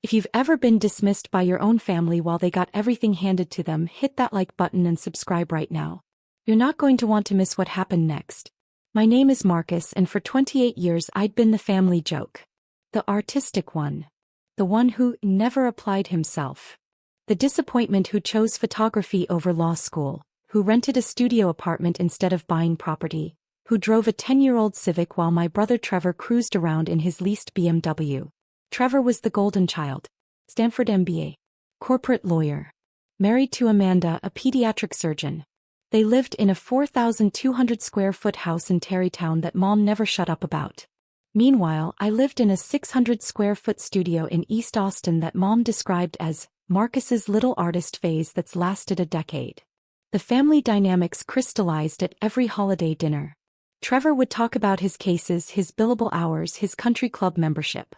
If you've ever been dismissed by your own family while they got everything handed to them, hit that like button and subscribe right now. You're not going to want to miss what happened next. My name is Marcus, and for 28 years I'd been the family joke. The artistic one. The one who never applied himself. The disappointment who chose photography over law school, who rented a studio apartment instead of buying property, who drove a 10-year-old Civic while my brother Trevor cruised around in his leased BMW. Trevor was the golden child. Stanford MBA. Corporate lawyer. Married to Amanda, a pediatric surgeon. They lived in a 4,200 square foot house in Tarrytown that Mom never shut up about. Meanwhile, I lived in a 600 square foot studio in East Austin that Mom described as Marcus's little artist phase that's lasted a decade. The family dynamics crystallized at every holiday dinner. Trevor would talk about his cases, his billable hours, his country club membership.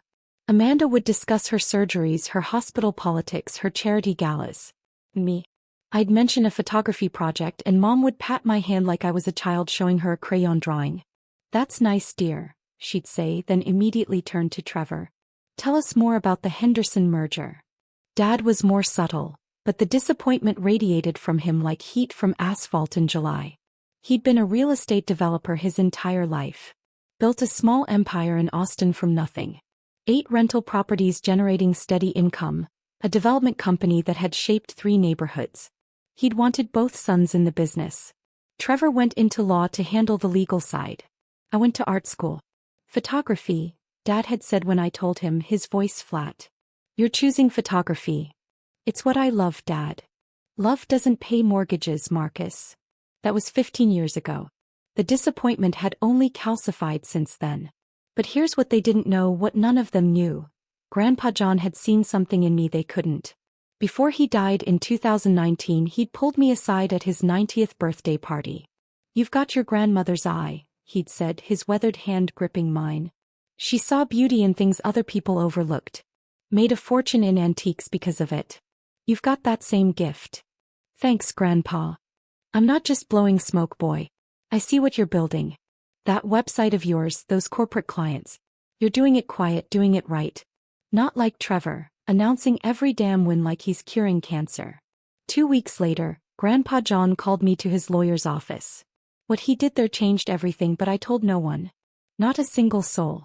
Amanda would discuss her surgeries, her hospital politics, her charity galas. Me. I'd mention a photography project and Mom would pat my hand like I was a child showing her a crayon drawing. "That's nice, dear," she'd say, then immediately turn to Trevor. "Tell us more about the Henderson merger." Dad was more subtle, but the disappointment radiated from him like heat from asphalt in July. He'd been a real estate developer his entire life. Built a small empire in Austin from nothing. 8 rental properties generating steady income, a development company that had shaped 3 neighborhoods. He'd wanted both sons in the business. Trevor went into law to handle the legal side. I went to art school. Photography, Dad had said when I told him, his voice flat. "You're choosing photography." "It's what I love, Dad." "Love doesn't pay mortgages, Marcus." That was 15 years ago. The disappointment had only calcified since then. But here's what they didn't know, what none of them knew. Grandpa John had seen something in me they couldn't. Before he died in 2019, he'd pulled me aside at his 90th birthday party. "You've got your grandmother's eye," he'd said, his weathered hand gripping mine. "She saw beauty in things other people overlooked. Made a fortune in antiques because of it. You've got that same gift." "Thanks, Grandpa. I'm not just blowing smoke, boy. I see what you're building. That website of yours, those corporate clients. You're doing it quiet, doing it right. Not like Trevor, announcing every damn win like he's curing cancer." 2 weeks later, Grandpa John called me to his lawyer's office. What he did there changed everything, but I told no one. Not a single soul.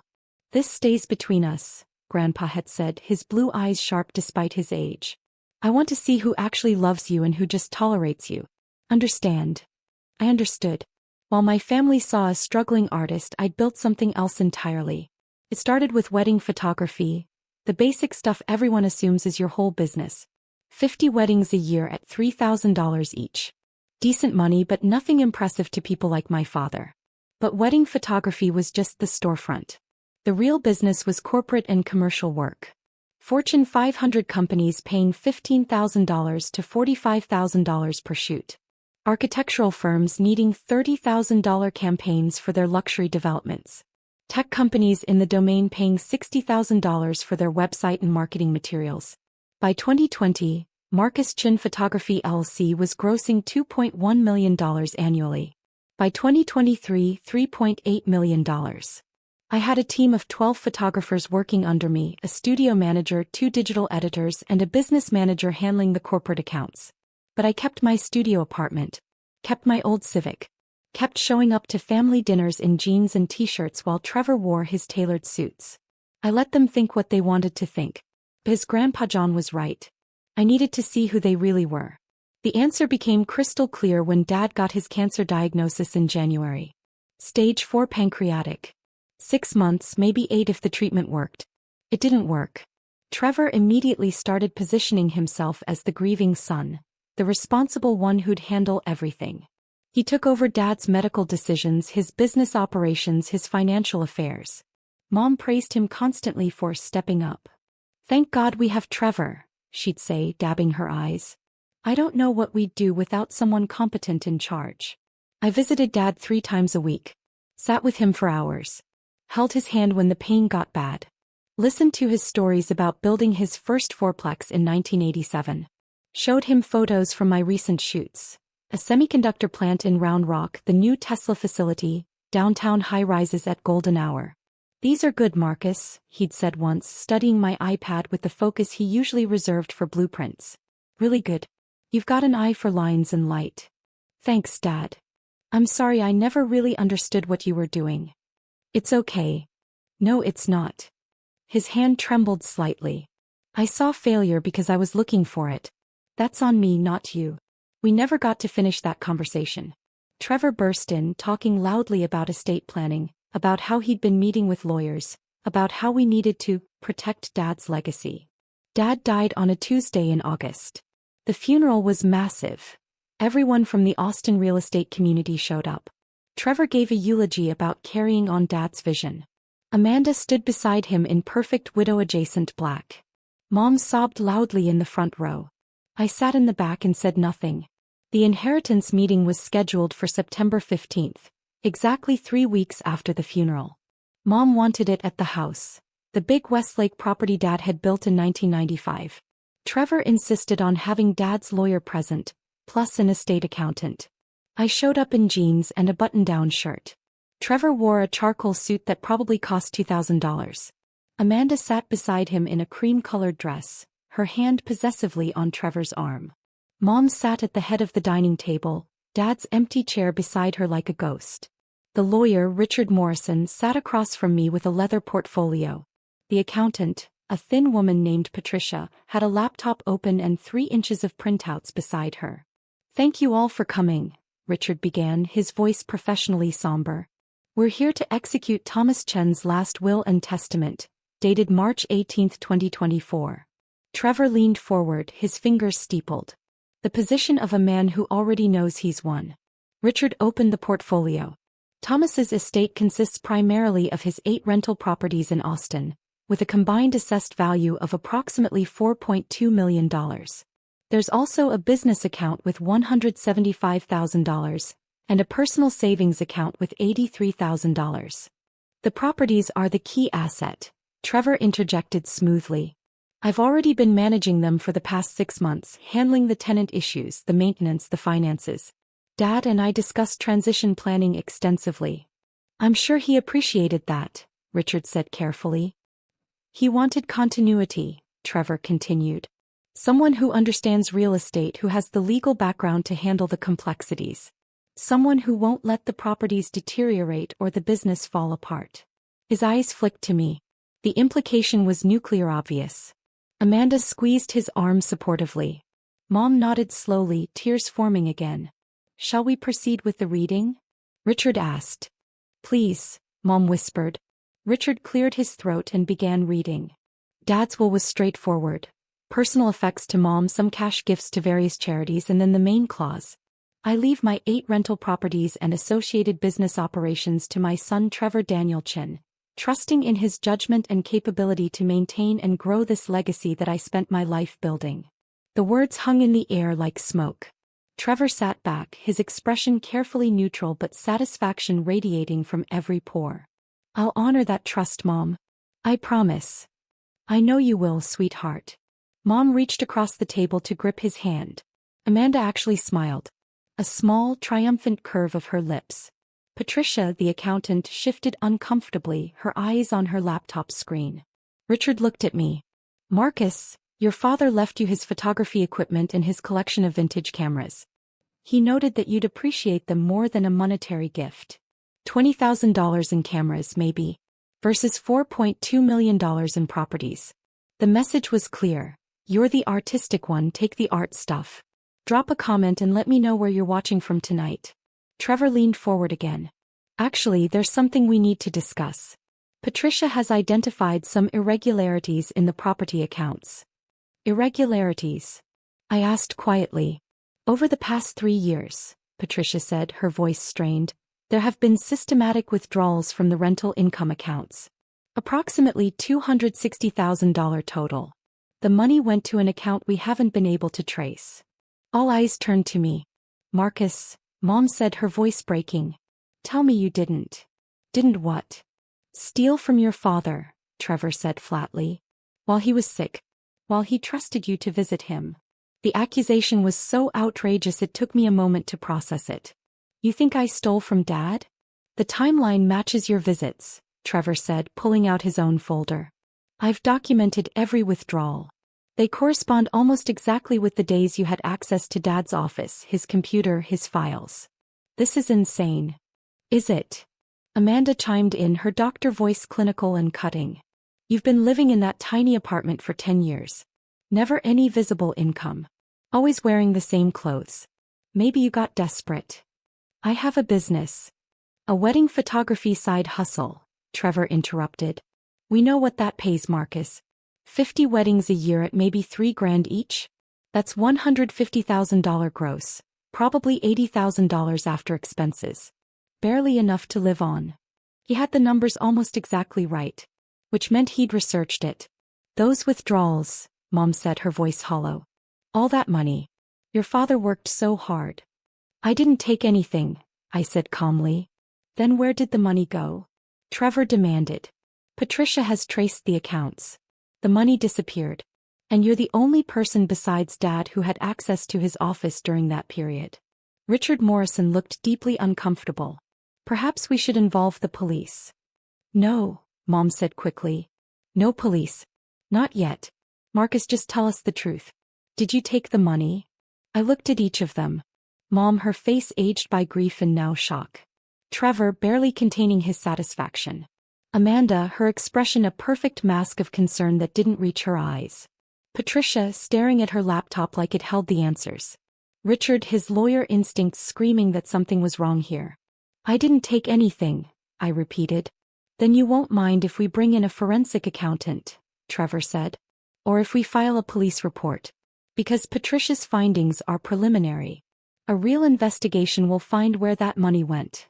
"This stays between us," Grandpa had said, his blue eyes sharp despite his age. "I want to see who actually loves you and who just tolerates you. Understand?" I understood. While my family saw a struggling artist, I'd built something else entirely. It started with wedding photography, the basic stuff everyone assumes is your whole business. 50 weddings a year at $3,000 each. Decent money, but nothing impressive to people like my father. But wedding photography was just the storefront. The real business was corporate and commercial work. Fortune 500 companies paying $15,000 to $45,000 per shoot. Architectural firms needing $30,000 campaigns for their luxury developments. Tech companies in the domain paying $60,000 for their website and marketing materials. By 2020, Marcus Chin Photography LLC was grossing $2.1 million annually. By 2023, $3.8 million. I had a team of 12 photographers working under me, a studio manager, 2 digital editors, and a business manager handling the corporate accounts. But I kept my studio apartment. Kept my old Civic. Kept showing up to family dinners in jeans and t-shirts while Trevor wore his tailored suits. I let them think what they wanted to think. Because Grandpa John was right. I needed to see who they really were. The answer became crystal clear when Dad got his cancer diagnosis in January. Stage 4 pancreatic. 6 months, maybe 8 if the treatment worked. It didn't work. Trevor immediately started positioning himself as the grieving son, the responsible one who'd handle everything. He took over Dad's medical decisions, his business operations, his financial affairs. Mom praised him constantly for stepping up. "Thank God we have Trevor," she'd say, dabbing her eyes. "I don't know what we'd do without someone competent in charge." I visited Dad 3 times a week. Sat with him for hours. Held his hand when the pain got bad. Listened to his stories about building his first fourplex in 1987. Showed him photos from my recent shoots. A semiconductor plant in Round Rock, the new Tesla facility, downtown high-rises at Golden Hour. "These are good, Marcus," he'd said once, studying my iPad with the focus he usually reserved for blueprints. "Really good. You've got an eye for lines and light." "Thanks, Dad. I'm sorry I never really understood what you were doing." "It's okay." "No, it's not." His hand trembled slightly. "I saw failure because I was looking for it. That's on me, not you." We never got to finish that conversation. Trevor burst in, talking loudly about estate planning, about how he'd been meeting with lawyers, about how we needed to protect Dad's legacy. Dad died on a Tuesday in August. The funeral was massive. Everyone from the Austin real estate community showed up. Trevor gave a eulogy about carrying on Dad's vision. Amanda stood beside him in perfect widow-adjacent black. Mom sobbed loudly in the front row. I sat in the back and said nothing. The inheritance meeting was scheduled for September 15th, exactly 3 weeks after the funeral. Mom wanted it at the house, the big Westlake property Dad had built in 1995. Trevor insisted on having Dad's lawyer present, plus an estate accountant. I showed up in jeans and a button-down shirt. Trevor wore a charcoal suit that probably cost $2,000. Amanda sat beside him in a cream-colored dress, her hand possessively on Trevor's arm. Mom sat at the head of the dining table, Dad's empty chair beside her like a ghost. The lawyer, Richard Morrison, sat across from me with a leather portfolio. The accountant, a thin woman named Patricia, had a laptop open and 3 inches of printouts beside her. "Thank you all for coming," Richard began, his voice professionally somber. "We're here to execute Thomas Chen's last will and testament, dated March 18, 2024. Trevor leaned forward, his fingers steepled. The position of a man who already knows he's won. Richard opened the portfolio. Thomas's estate consists primarily of his 8 rental properties in Austin, with a combined assessed value of approximately $4.2 million. There's also a business account with $175,000, and a personal savings account with $83,000. The properties are the key asset, Trevor interjected smoothly. I've already been managing them for the past 6 months, handling the tenant issues, the maintenance, the finances. Dad and I discussed transition planning extensively. I'm sure he appreciated that, Richard said carefully. He wanted continuity, Trevor continued. Someone who understands real estate, who has the legal background to handle the complexities. Someone who won't let the properties deteriorate or the business fall apart. His eyes flicked to me. The implication was nuclear obvious. Amanda squeezed his arm supportively. Mom nodded slowly, tears forming again. Shall we proceed with the reading? Richard asked. Please, Mom whispered. Richard cleared his throat and began reading. Dad's will was straightforward. Personal effects to Mom, some cash gifts to various charities, and then the main clause. I leave my 8 rental properties and associated business operations to my son Trevor Daniel Chen, trusting in his judgment and capability to maintain and grow this legacy that I spent my life building. The words hung in the air like smoke. Trevor sat back, his expression carefully neutral but satisfaction radiating from every pore. I'll honor that trust, Mom. I promise. I know you will, sweetheart. Mom reached across the table to grip his hand. Amanda actually smiled. A small, triumphant curve of her lips. Patricia, the accountant, shifted uncomfortably, her eyes on her laptop screen. Richard looked at me. Marcus, your father left you his photography equipment and his collection of vintage cameras. He noted that you'd appreciate them more than a monetary gift. $20,000 in cameras, maybe, versus $4.2 million in properties. The message was clear. You're the artistic one, take the art stuff. Drop a comment and let me know where you're watching from tonight. Trevor leaned forward again. Actually, there's something we need to discuss. Patricia has identified some irregularities in the property accounts. Irregularities? I asked quietly. Over the past 3 years, Patricia said, her voice strained, there have been systematic withdrawals from the rental income accounts. Approximately $260,000 total. The money went to an account we haven't been able to trace. All eyes turned to me. Marcus, Mom said, her voice breaking. Tell me you didn't. Didn't what? Steal from your father, Trevor said flatly. While he was sick. While he trusted you to visit him. The accusation was so outrageous it took me a moment to process it. You think I stole from Dad? The timeline matches your visits, Trevor said, pulling out his own folder. I've documented every withdrawal. They correspond almost exactly with the days you had access to Dad's office, his computer, his files. This is insane. Is it? Amanda chimed in, her doctor voice clinical and cutting. You've been living in that tiny apartment for 10 years. Never any visible income. Always wearing the same clothes. Maybe you got desperate. I have a business. A wedding photography side hustle, Trevor interrupted. We know what that pays, Marcus. 50 weddings a year at maybe $3,000 each? That's $150,000 gross, probably $80,000 after expenses. Barely enough to live on. He had the numbers almost exactly right, which meant he'd researched it. Those withdrawals, Mom said, her voice hollow. All that money. Your father worked so hard. I didn't take anything, I said calmly. Then where did the money go? Trevor demanded. Patricia has traced the accounts. The money disappeared. And you're the only person besides Dad who had access to his office during that period. Richard Morrison looked deeply uncomfortable. Perhaps we should involve the police. No, Mom said quickly. No police. Not yet. Marcus, just tell us the truth. Did you take the money? I looked at each of them. Mom, her face aged by grief and now shock. Trevor, barely containing his satisfaction. Amanda, her expression a perfect mask of concern that didn't reach her eyes. Patricia, staring at her laptop like it held the answers. Richard, his lawyer instincts screaming that something was wrong here. I didn't take anything, I repeated. Then you won't mind if we bring in a forensic accountant, Trevor said. Or if we file a police report. Because Patricia's findings are preliminary. A real investigation will find where that money went.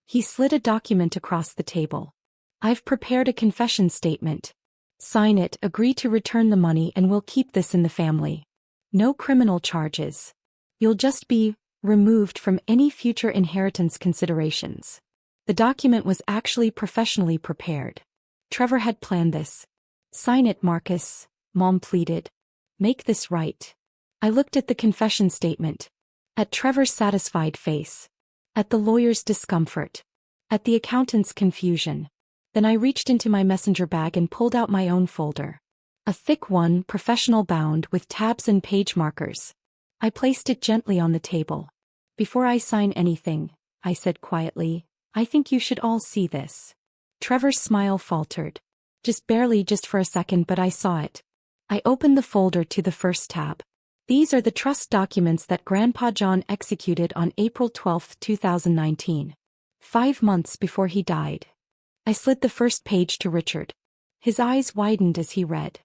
He slid a document across the table. I've prepared a confession statement. Sign it, agree to return the money, and we'll keep this in the family. No criminal charges. You'll just be removed from any future inheritance considerations. The document was actually professionally prepared. Trevor had planned this. Sign it, Marcus, Mom pleaded. Make this right. I looked at the confession statement. At Trevor's satisfied face. At the lawyer's discomfort. At the accountant's confusion. Then I reached into my messenger bag and pulled out my own folder. A thick one, professional bound, with tabs and page markers. I placed it gently on the table. Before I sign anything, I said quietly, I think you should all see this. Trevor's smile faltered. Just barely, just for a second, but I saw it. I opened the folder to the first tab. These are the trust documents that Grandpa John executed on April 12, 2019. 5 months before he died. I slid the first page to Richard. His eyes widened as he read.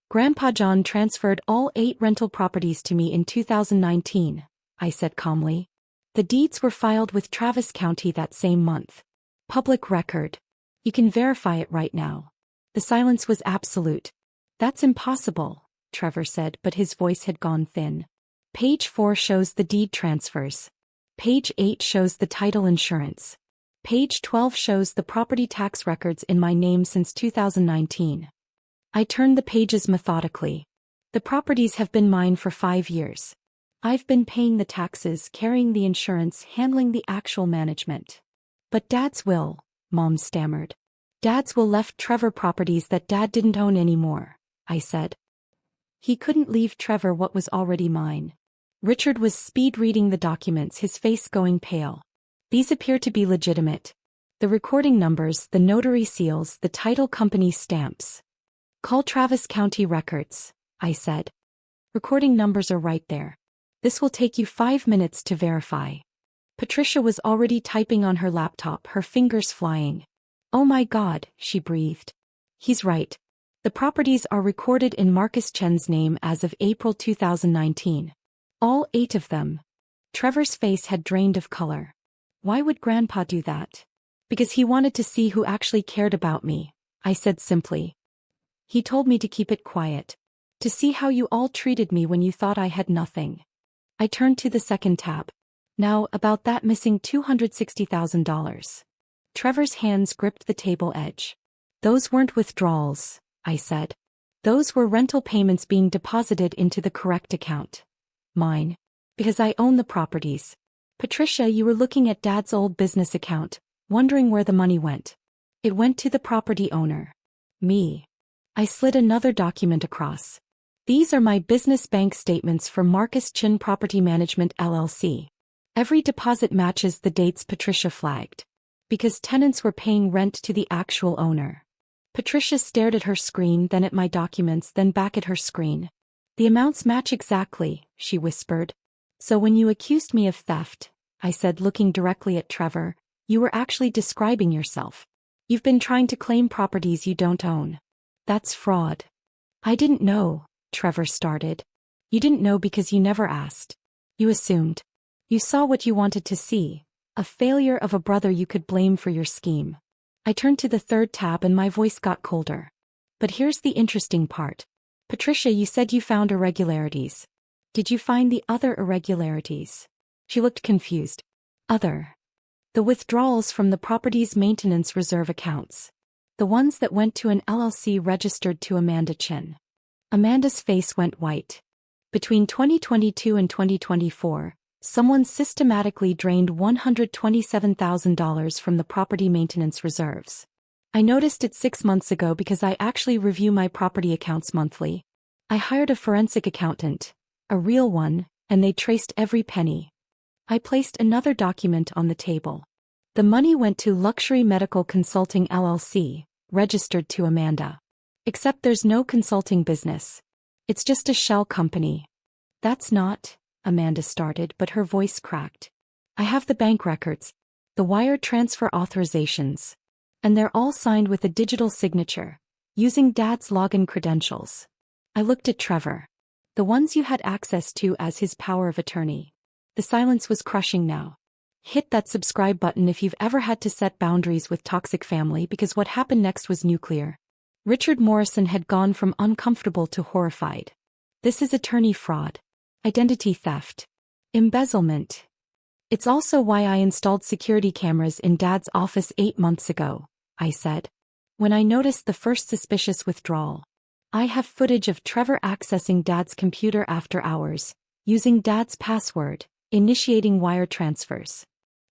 Grandpa John transferred all 8 rental properties to me in 2019, I said calmly. The deeds were filed with Travis County that same month. Public record. You can verify it right now. The silence was absolute. That's impossible, Trevor said, but his voice had gone thin. Page 4 shows the deed transfers. Page 8 shows the title insurance. Page 12 shows the property tax records in my name since 2019. I turned the pages methodically. The properties have been mine for 5 years. I've been paying the taxes, carrying the insurance, handling the actual management. But Dad's will, Mom stammered. Dad's will left Trevor properties that Dad didn't own anymore, I said. He couldn't leave Trevor what was already mine. Richard was speed reading the documents, his face going pale. These appear to be legitimate. The recording numbers, the notary seals, the title company stamps. Call Travis County Records, I said. Recording numbers are right there. This will take you 5 minutes to verify. Patricia was already typing on her laptop, her fingers flying. Oh my God, she breathed. He's right. The properties are recorded in Marcus Chen's name as of April 2019. All 8 of them. Trevor's face had drained of color. Why would Grandpa do that? Because he wanted to see who actually cared about me, I said simply. He told me to keep it quiet. To see how you all treated me when you thought I had nothing. I turned to the second tab. Now, about that missing $260,000. Trevor's hands gripped the table edge. Those weren't withdrawals, I said. Those were rental payments being deposited into the correct account. Mine. Because I own the properties. Patricia, you were looking at Dad's old business account, wondering where the money went. It went to the property owner. Me. I slid another document across. These are my business bank statements for Marcus Chin Property Management LLC. Every deposit matches the dates Patricia flagged. Because tenants were paying rent to the actual owner. Patricia stared at her screen, then at my documents, then back at her screen. The amounts match exactly, she whispered. So when you accused me of theft, I said, looking directly at Trevor, you were actually describing yourself. You've been trying to claim properties you don't own. That's fraud. I didn't know, Trevor started. You didn't know because you never asked. You assumed. You saw what you wanted to see, a failure of a brother you could blame for your scheme. I turned to the third tab and my voice got colder. But here's the interesting part. Patricia, you said you found irregularities. Did you find the other irregularities? She looked confused. Other. The withdrawals from the property's maintenance reserve accounts. The ones that went to an LLC registered to Amanda Chin. Amanda's face went white. Between 2022 and 2024, someone systematically drained $127,000 from the property maintenance reserves. I noticed it 6 months ago because I actually review my property accounts monthly. I hired a forensic accountant, a real one, and they traced every penny. I placed another document on the table. The money went to Luxury Medical Consulting LLC, registered to Amanda. Except there's no consulting business. It's just a shell company. That's not, Amanda started, but her voice cracked. I have the bank records, the wire transfer authorizations. And they're all signed with a digital signature, using Dad's login credentials. I looked at Trevor. The ones you had access to as his power of attorney. The silence was crushing now. Hit that subscribe button if you've ever had to set boundaries with toxic family, because what happened next was nuclear. Richard Morrison had gone from uncomfortable to horrified. This is attorney fraud. Identity theft. Embezzlement. It's also why I installed security cameras in Dad's office 8 months ago, I said. When I noticed the first suspicious withdrawal. I have footage of Trevor accessing Dad's computer after hours, using Dad's password, initiating wire transfers.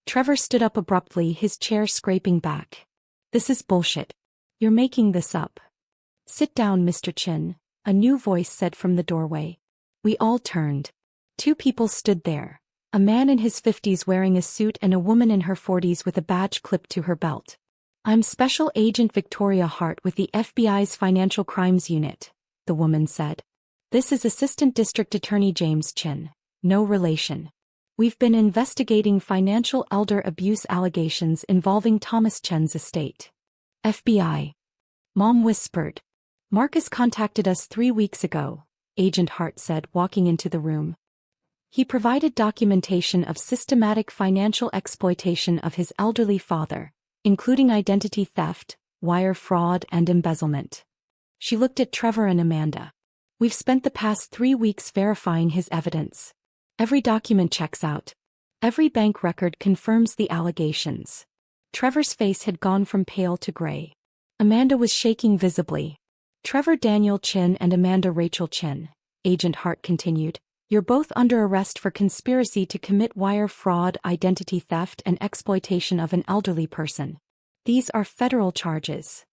Trevor stood up abruptly, his chair scraping back. This is bullshit. You're making this up. Sit down, Mr. Chin, a new voice said from the doorway. We all turned. 2 people stood there. A man in his 50s wearing a suit and a woman in her 40s with a badge clipped to her belt. I'm Special Agent Victoria Hart with the FBI's Financial Crimes Unit, the woman said. This is Assistant District Attorney James Chin. No relation. We've been investigating financial elder abuse allegations involving Thomas Chen's estate. FBI. Mom whispered. Marcus contacted us 3 weeks ago, Agent Hart said, walking into the room. He provided documentation of systematic financial exploitation of his elderly father, including identity theft, wire fraud, and embezzlement. She looked at Trevor and Amanda. We've spent the past 3 weeks verifying his evidence. Every document checks out. Every bank record confirms the allegations. Trevor's face had gone from pale to gray. Amanda was shaking visibly. Trevor Daniel Chin and Amanda Rachel Chin, Agent Hart continued. You're both under arrest for conspiracy to commit wire fraud, identity theft, and exploitation of an elderly person. These are federal charges.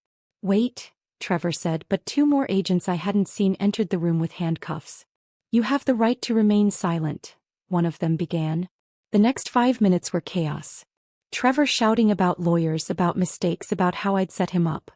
Wait, Trevor said, but 2 more agents I hadn't seen entered the room with handcuffs. You have the right to remain silent, one of them began. The next 5 minutes were chaos. Trevor shouting about lawyers, about mistakes, about how I'd set him up.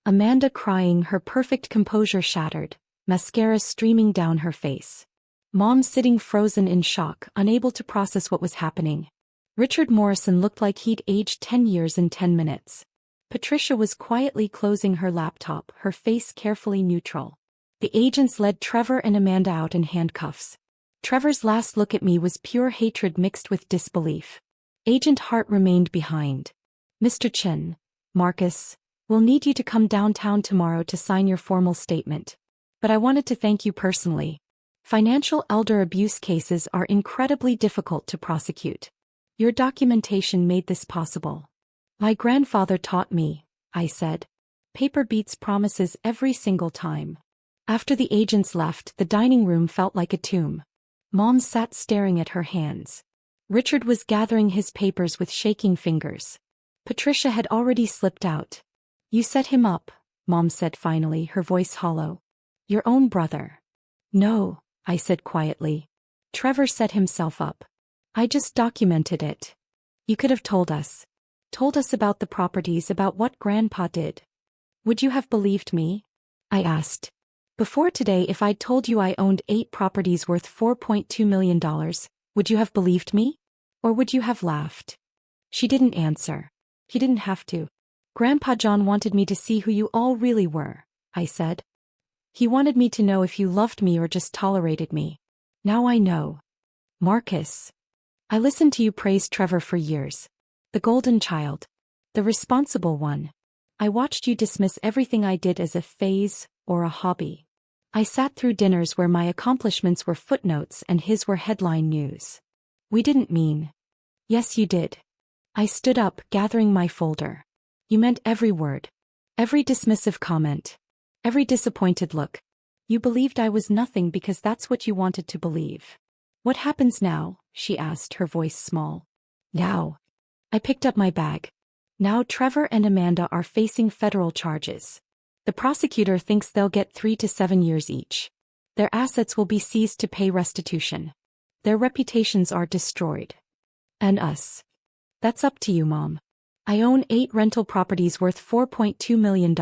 Amanda crying, her perfect composure shattered, mascara streaming down her face. Mom sitting frozen in shock, unable to process what was happening. Richard Morrison looked like he'd aged 10 years in 10 minutes. Patricia was quietly closing her laptop, her face carefully neutral. The agents led Trevor and Amanda out in handcuffs. Trevor's last look at me was pure hatred mixed with disbelief. Agent Hart remained behind. Mr. Chin, Marcus, we'll need you to come downtown tomorrow to sign your formal statement. But I wanted to thank you personally. Financial elder abuse cases are incredibly difficult to prosecute. Your documentation made this possible. My grandfather taught me, I said. Paper beats promises every single time. After the agents left, the dining room felt like a tomb. Mom sat staring at her hands. Richard was gathering his papers with shaking fingers. Patricia had already slipped out. You set him up, Mom said finally, her voice hollow. Your own brother. No, I said quietly. Trevor set himself up. I just documented it. You could have told us. Told us about the properties, about what Grandpa did. Would you have believed me? I asked. Before today, if I'd told you I owned 8 properties worth $4.2 million, would you have believed me? Or would you have laughed? She didn't answer. He didn't have to. Grandpa John wanted me to see who you all really were, I said. He wanted me to know if you loved me or just tolerated me. Now I know. Marcus. I listened to you praise Trevor for years. The golden child. The responsible one. I watched you dismiss everything I did as a phase or a hobby. I sat through dinners where my accomplishments were footnotes and his were headline news. We didn't mean. Yes, you did. I stood up, gathering my folder. You meant every word. Every dismissive comment. Every disappointed look. You believed I was nothing because that's what you wanted to believe. What happens now? She asked, her voice small. Now. I picked up my bag. Now Trevor and Amanda are facing federal charges. The prosecutor thinks they'll get 3 to 7 years each. Their assets will be seized to pay restitution. Their reputations are destroyed. And us. That's up to you, Mom. I own 8 rental properties worth $4.2 million.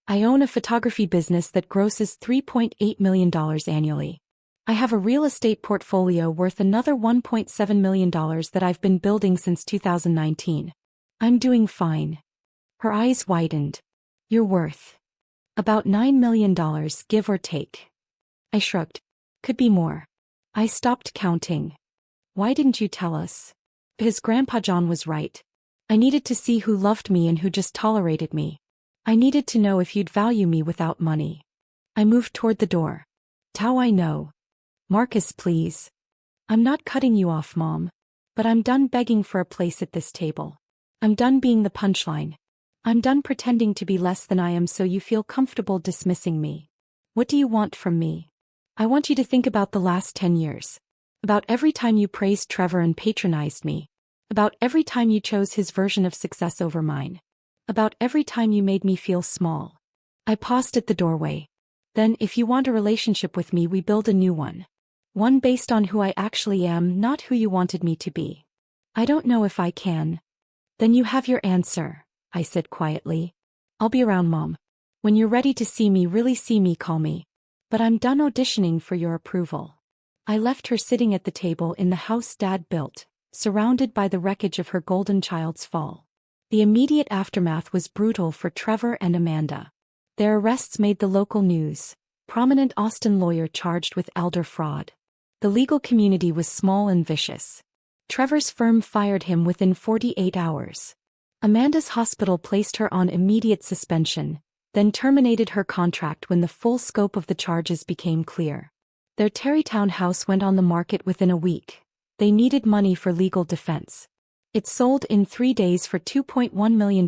I own a photography business that grosses $3.8 million annually. I have a real estate portfolio worth another $1.7 million that I've been building since 2019. I'm doing fine. Her eyes widened. You're worth about $9 million, give or take. I shrugged. Could be more. I stopped counting. Why didn't you tell us? Because Grandpa John was right. I needed to see who loved me and who just tolerated me. I needed to know if you'd value me without money. I moved toward the door. Tao, I know. Marcus, please. I'm not cutting you off, Mom. But I'm done begging for a place at this table. I'm done being the punchline. I'm done pretending to be less than I am so you feel comfortable dismissing me. What do you want from me? I want you to think about the last 10 years. About every time you praised Trevor and patronized me. About every time you chose his version of success over mine. About every time you made me feel small. I paused at the doorway. Then, if you want a relationship with me, we build a new one. One based on who I actually am, not who you wanted me to be. I don't know if I can. Then you have your answer, I said quietly. I'll be around, Mom. When you're ready to see me, really see me, call me. But I'm done auditioning for your approval. I left her sitting at the table in the house Dad built, surrounded by the wreckage of her golden child's fall. The immediate aftermath was brutal for Trevor and Amanda. Their arrests made the local news. Prominent Austin lawyer charged with elder fraud. The legal community was small and vicious. Trevor's firm fired him within 48 hours. Amanda's hospital placed her on immediate suspension, then terminated her contract when the full scope of the charges became clear. Their Terrytown house went on the market within a week. They needed money for legal defense. It sold in 3 days for $2.1 million,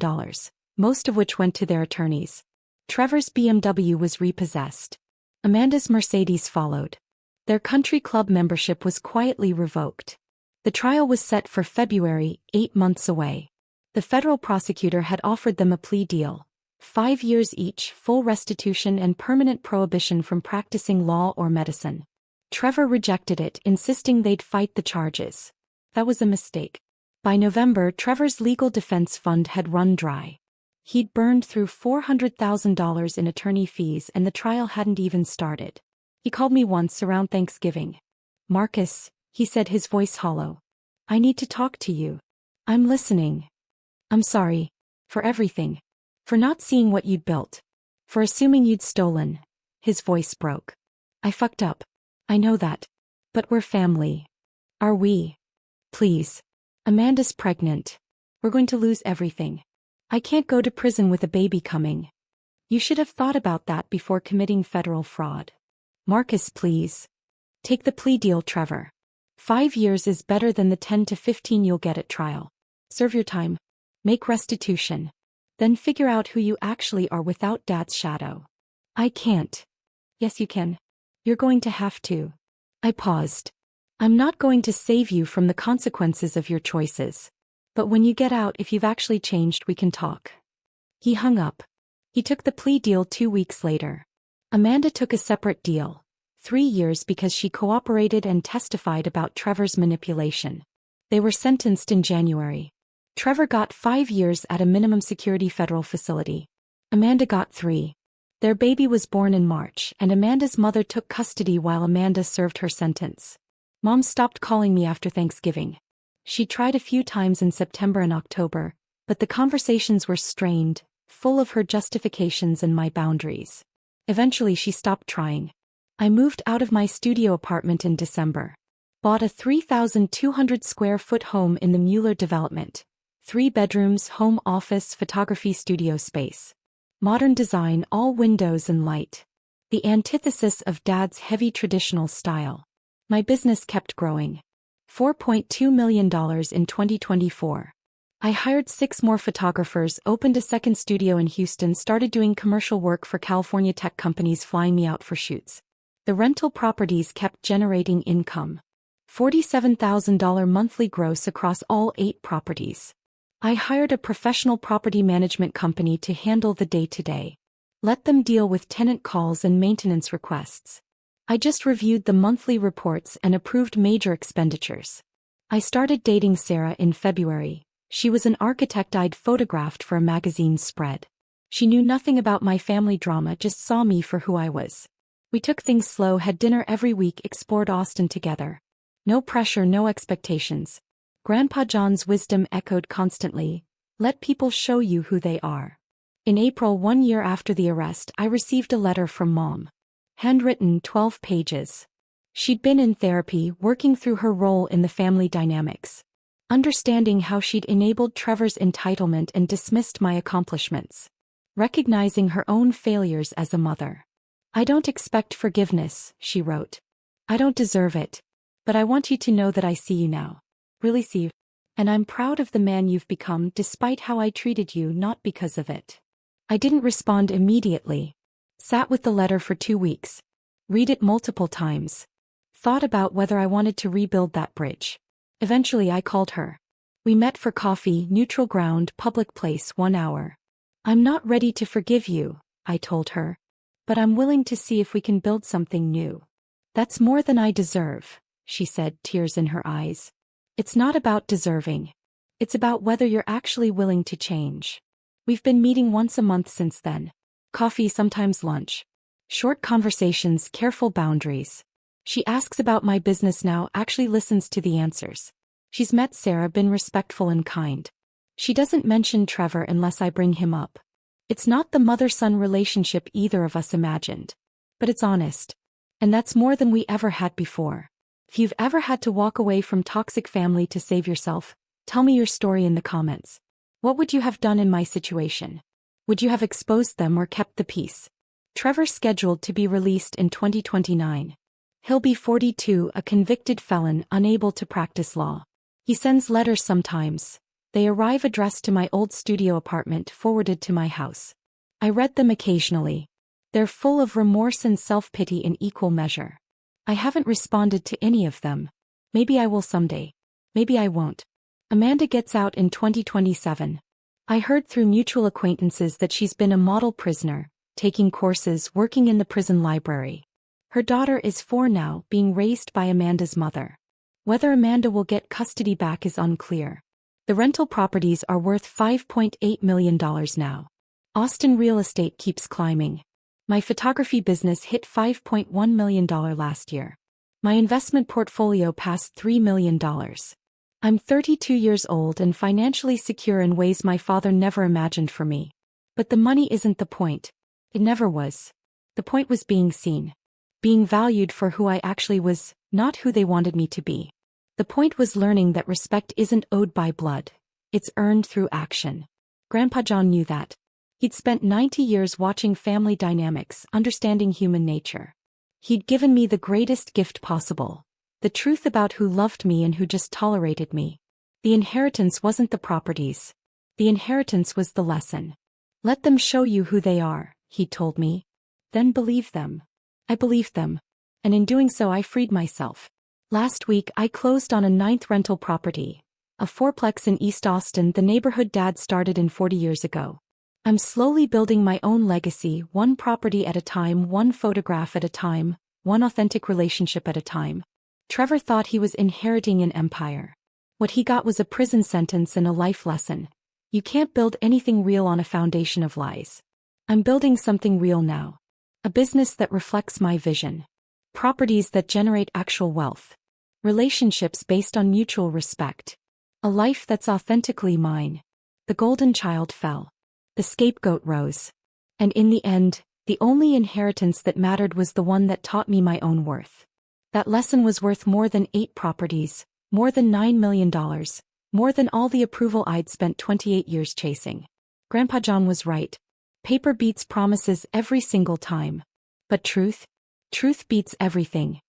most of which went to their attorneys. Trevor's BMW was repossessed. Amanda's Mercedes followed. Their country club membership was quietly revoked. The trial was set for February, 8 months away. The federal prosecutor had offered them a plea deal. 5 years each, full restitution and permanent prohibition from practicing law or medicine. Trevor rejected it, insisting they'd fight the charges. That was a mistake. By November, Trevor's legal defense fund had run dry. He'd burned through $400,000 in attorney fees and the trial hadn't even started. He called me once around Thanksgiving. Marcus, he said, his voice hollow. I need to talk to you. I'm listening. I'm sorry. For everything. For not seeing what you'd built. For assuming you'd stolen. His voice broke. I fucked up. I know that. But we're family. Are we? Please. Amanda's pregnant. We're going to lose everything. I can't go to prison with a baby coming. You should have thought about that before committing federal fraud. Marcus, please. Take the plea deal, Trevor. 5 years is better than the 10 to 15 you'll get at trial. Serve your time. Make restitution. Then figure out who you actually are without Dad's shadow. I can't. Yes, you can. You're going to have to. I paused. I'm not going to save you from the consequences of your choices. But when you get out, if you've actually changed, we can talk. He hung up. He took the plea deal 2 weeks later. Amanda took a separate deal. 3 years because she cooperated and testified about Trevor's manipulation. They were sentenced in January. Trevor got 5 years at a minimum security federal facility. Amanda got 3. Their baby was born in March, and Amanda's mother took custody while Amanda served her sentence. Mom stopped calling me after Thanksgiving. She tried a few times in September and October, but the conversations were strained, full of her justifications and my boundaries. Eventually she stopped trying. I moved out of my studio apartment in December. Bought a 3,200 square foot home in the Mueller development. 3 bedrooms, home office, photography studio space. Modern design, all windows and light. The antithesis of Dad's heavy traditional style. My business kept growing. $4.2 million in 2024. I hired 6 more photographers, opened a second studio in Houston, started doing commercial work for California tech companies flying me out for shoots. The rental properties kept generating income. $47,000 monthly gross across all 8 properties. I hired a professional property management company to handle the day-to-day. Let them deal with tenant calls and maintenance requests. I just reviewed the monthly reports and approved major expenditures. I started dating Sarah in February. She was an architect I'd photographed for a magazine spread. She knew nothing about my family drama, just saw me for who I was. We took things slow, had dinner every week, explored Austin together. No pressure, no expectations. Grandpa John's wisdom echoed constantly, let people show you who they are. In April, 1 year after the arrest, I received a letter from Mom. Handwritten, 12 pages. She'd been in therapy, working through her role in the family dynamics. Understanding how she'd enabled Trevor's entitlement and dismissed my accomplishments. Recognizing her own failures as a mother. I don't expect forgiveness, she wrote. I don't deserve it. But I want you to know that I see you now. Really see you. And I'm proud of the man you've become despite how I treated you, not because of it. I didn't respond immediately. Sat with the letter for 2 weeks. Read it multiple times. Thought about whether I wanted to rebuild that bridge. Eventually I called her. We met for coffee, neutral ground, public place, 1 hour. I'm not ready to forgive you, I told her. But I'm willing to see if we can build something new. That's more than I deserve, she said, tears in her eyes. It's not about deserving. It's about whether you're actually willing to change. We've been meeting once a month since then. Coffee, sometimes lunch. Short conversations, careful boundaries. She asks about my business now, actually listens to the answers. She's met Sarah, been respectful and kind. She doesn't mention Trevor unless I bring him up. It's not the mother-son relationship either of us imagined. But it's honest. And that's more than we ever had before. If you've ever had to walk away from toxic family to save yourself, tell me your story in the comments. What would you have done in my situation? Would you have exposed them or kept the peace? Trevor's scheduled to be released in 2029. He'll be 42, a convicted felon unable to practice law. He sends letters sometimes. They arrive addressed to my old studio apartment, forwarded to my house. I read them occasionally. They're full of remorse and self-pity in equal measure. I haven't responded to any of them. Maybe I will someday. Maybe I won't. Amanda gets out in 2027. I heard through mutual acquaintances that she's been a model prisoner, taking courses, working in the prison library. Her daughter is 4 now, being raised by Amanda's mother. Whether Amanda will get custody back is unclear. The rental properties are worth $5.8 million now. Austin real estate keeps climbing. My photography business hit $5.1 million last year. My investment portfolio passed $3 million. I'm 32 years old and financially secure in ways my father never imagined for me. But the money isn't the point. It never was. The point was being seen. Being valued for who I actually was, not who they wanted me to be. The point was learning that respect isn't owed by blood. It's earned through action. Grandpa John knew that. He'd spent 90 years watching family dynamics, understanding human nature. He'd given me the greatest gift possible. The truth about who loved me and who just tolerated me. The inheritance wasn't the properties. The inheritance was the lesson. Let them show you who they are, he told me. Then believe them. I believed them. And in doing so I freed myself. Last week I closed on a 9th rental property. A 4-plex in East Austin, the neighborhood Dad started in 40 years ago. I'm slowly building my own legacy, one property at a time, one photograph at a time, one authentic relationship at a time. Trevor thought he was inheriting an empire. What he got was a prison sentence and a life lesson. You can't build anything real on a foundation of lies. I'm building something real now. A business that reflects my vision. Properties that generate actual wealth. Relationships based on mutual respect. A life that's authentically mine. The golden child fell. The scapegoat rose. And in the end, the only inheritance that mattered was the one that taught me my own worth. That lesson was worth more than 8 properties, more than $9 million, more than all the approval I'd spent 28 years chasing. Grandpa John was right. Paper beats promises every single time. But truth? Truth beats everything.